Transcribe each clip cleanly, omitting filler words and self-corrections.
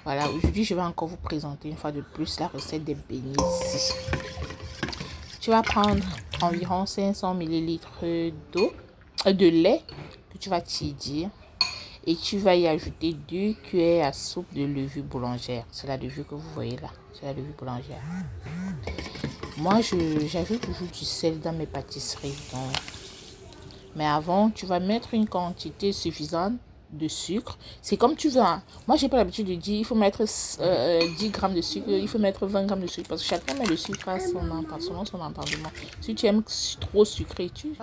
Voilà, aujourd'hui, je vais encore vous présenter une fois de plus la recette des beignets ici. Tu vas prendre environ 500 ml de lait que tu vas tiédir et tu vas y ajouter 2 cuillères à soupe de levure boulangère. C'est la levure que vous voyez là, c'est la levure boulangère. Moi, j'ajoute toujours du sel dans mes pâtisseries. Donc. Mais avant, tu vas mettre une quantité suffisante de sucre. C'est comme tu veux. Hein. Moi, j'ai pas l'habitude de dire il faut mettre 10 grammes de sucre, il faut mettre 20 grammes de sucre. Parce que chacun met le sucre à son entendement. Si tu aimes trop sucré, tu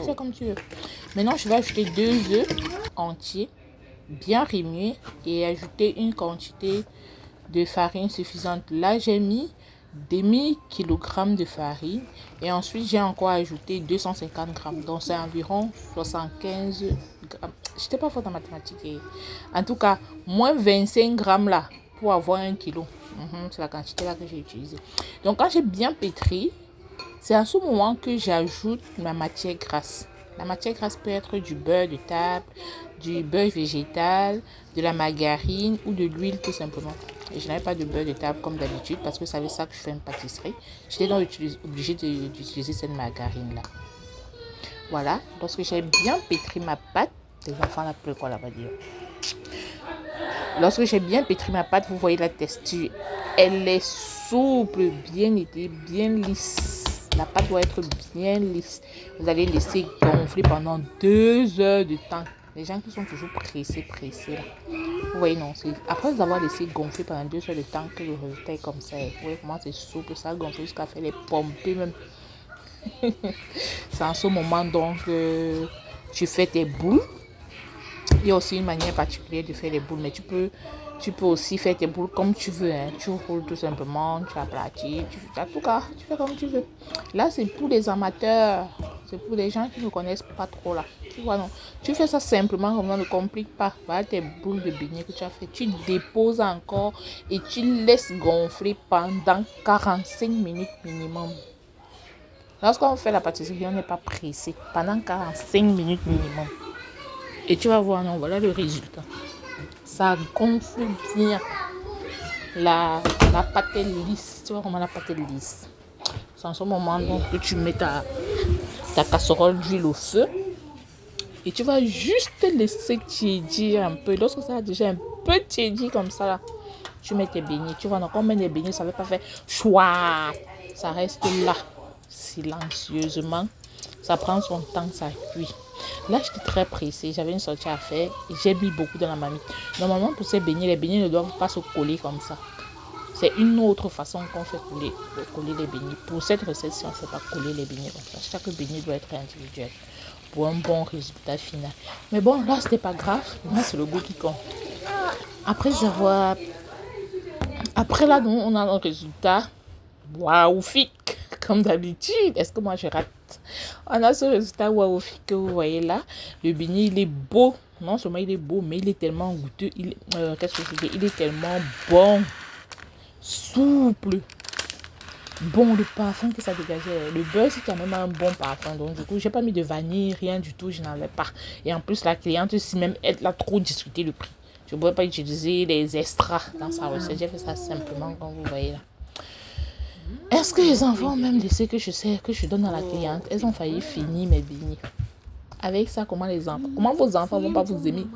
fais comme tu veux. Maintenant, je vais ajouter 2 œufs entiers, bien remués, et ajouter une quantité de farine suffisante. Là, j'ai mis demi-kilogramme de farine et ensuite j'ai encore ajouté 250 grammes, donc c'est environ 75 grammes. Je n'étais pas forte en mathématiques. En tout cas, moins 25 grammes là pour avoir 1 kilo. C'est la quantité là que j'ai utilisée. Donc quand j'ai bien pétri, c'est à ce moment que j'ajoute ma matière grasse. La matière grasse peut être du beurre de table, du beurre végétal, de la margarine ou de l'huile tout simplement. Et je n'avais pas de beurre de table comme d'habitude parce que c'est ça que je fais une pâtisserie. J'étais donc obligée d'utiliser cette margarine là. Voilà, lorsque j'ai bien pétri ma pâte, les enfants là pleurent quoi là-bas dire. Lorsque j'ai bien pétri ma pâte, vous voyez la texture. Elle est souple, bien lisse. La pâte doit être bien lisse. Vous allez laisser gonfler pendant 2 heures de temps. Les gens qui sont toujours pressés là. Vous voyez, non, c'est après avoir laissé gonfler pendant 2 heures de temps que le résultat est comme ça. Vous voyez comment c'est souple, ça gonfle jusqu'à faire les pomper même. C'est en ce moment donc tu fais tes boules. Il y a aussi une manière particulière de faire les boules, mais tu peux aussi faire tes boules comme tu veux. Hein. Tu roules tout simplement, tu aplatis, en tout cas, tu fais comme tu veux. Là, c'est pour les amateurs, c'est pour les gens qui ne connaissent pas trop là. Tu vois, non. Tu fais ça simplement, comme ça, ne complique pas. Voilà tes boules de beignets que tu as fait. Tu déposes encore et tu laisses gonfler pendant 45 minutes minimum. Lorsqu'on fait la pâtisserie, on n'est pas pressé. Pendant 45 minutes minimum. Et tu vas voir, non, voilà le résultat. Ça gonfle bien. La pâte est lisse. Tu vois comment la pâte est lisse. C'est en ce moment donc, que tu mets ta casserole d'huile au feu. Et tu vas juste laisser tiédir un peu. Lorsque ça a déjà un peu tiédi comme ça, là, tu mets tes beignets. Tu vois, donc on met des beignets, ça ne va pas faire chouah. Ça reste là, silencieusement. Ça prend son temps, ça cuit. Là, j'étais très pressée. J'avais une sortie à faire. Et j'ai mis beaucoup dans la marmite. Normalement, pour ces beignets, les beignets ne doivent pas se coller comme ça. C'est une autre façon qu'on fait coller les beignets. Pour cette recette-ci, on ne fait pas coller les beignets comme ça. Chaque beignet doit être individuel pour un bon résultat final. Mais bon, là, c'était pas grave. Moi, c'est le goût qui compte. Après là, on a notre résultat. Waouh, fic, comme d'habitude. Est-ce que moi je rate? On a ce résultat waouh fic que vous voyez là. Le beignet, il est beau. Non seulement il est beau, mais il est tellement goûteux. Qu'est-ce que je dis? Il est tellement bon, souple. Bon, le parfum que ça dégageait. Le beurre, c'est quand même un bon parfum. Donc, du coup, j'ai pas mis de vanille, rien du tout. Je n'en ai pas. Et en plus, la cliente, si même elle a trop discuté le prix. Je ne pourrais pas utiliser les extras dans sa recette. J'ai fait ça simplement, comme vous voyez là. Est-ce que les enfants ont même laissé que je donne à la cliente? Elles ont failli finir mes beignets. Avec ça, comment vos enfants vont pas vous aimer?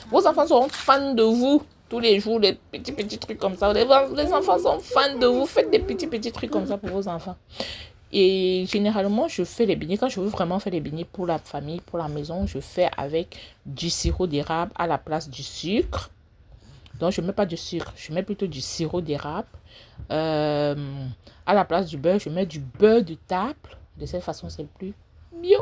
Vos enfants seront fans de vous tous les jours, les petits trucs comme ça. Les enfants sont fans de vous. Faites des petits trucs comme ça pour vos enfants. Et généralement, je fais les beignets. Quand je veux vraiment faire les beignets pour la famille, pour la maison, je fais avec du sirop d'érable à la place du sucre. Donc, je ne mets pas de sucre, je mets plutôt du sirop d'érable. À la place du beurre, je mets du beurre de table. De cette façon, c'est plus bio.